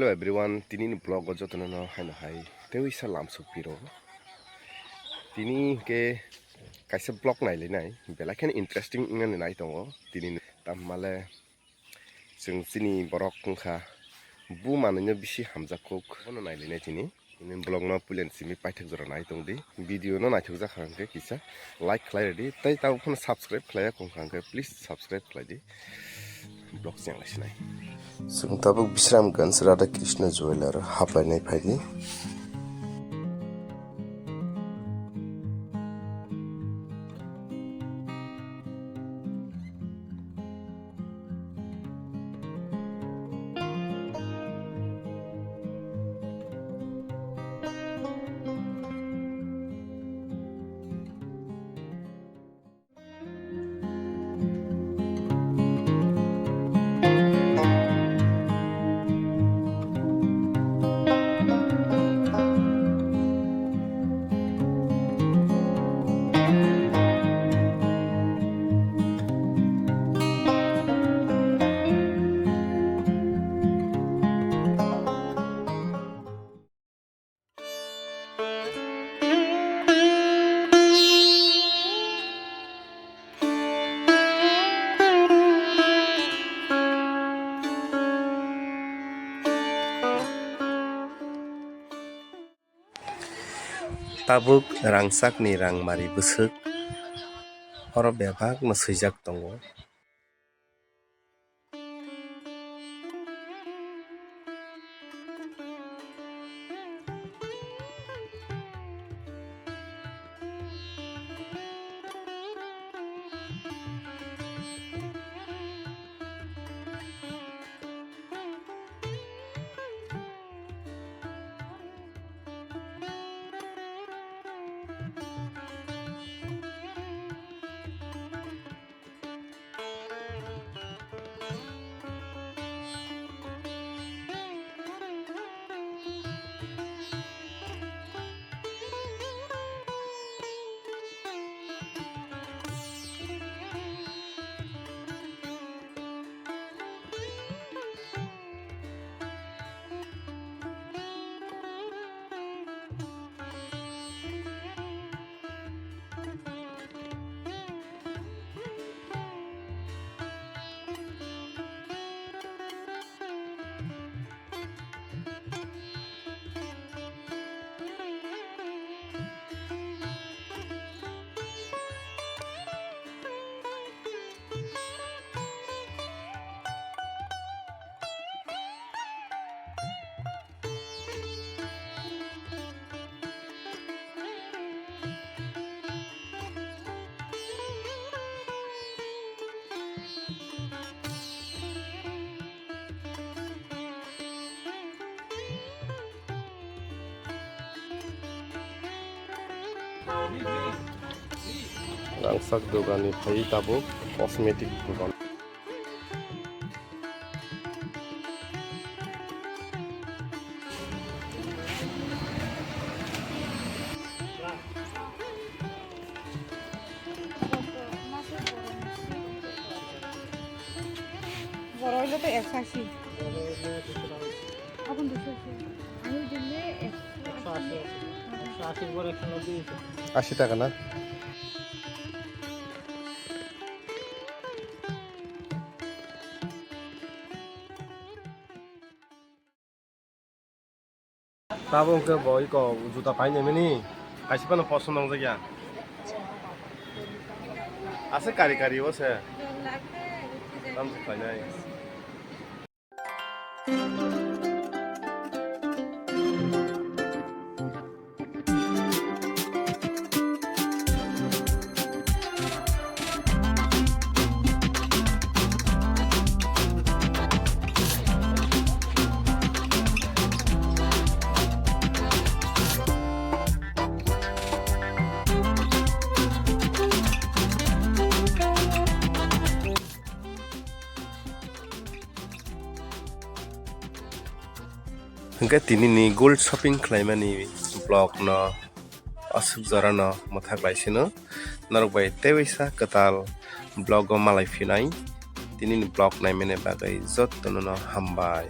Hello everyone, Tini Vlogo jotono no haino hai. Tewi sa lam supiro. Tini ke kaisa vlog nai le nai. Bela kan interesting ngan nai tongo. Tini tamale sing sini borok kha bu mananya bisi hamjakok ono nai le nai tini. Ini vlog no pulen simi paithak jora nai tongdi. Video no naithok ja khangke kisa like khlai ready. Tai taw phone subscribe khlaya kong khangke please subscribe khlai di. Vlog jang lasinai. Sung tabuk Bisram Gans Radha Krishna Jeweler hapai nai phaidi. Tabuk Rangchak ni rangmari busuk oro bebak no swijak tongo. Rangchak dogani phai tabuk cosmetic dogan. বড় হইলে তো 180 এখন 280 আমি দিলে 180 করে 190 80 টাকা না Tabung ke boy ko juta paine meni kaisi pano poson nang jagya ase kari kari ose tam se painai Hingga tini ni gold shopping Khwlaimani blog no asuk jara no mathak laisino narok bai tewisa katal blog o malai finai tini ni blog nai mene bagai jot no hambai.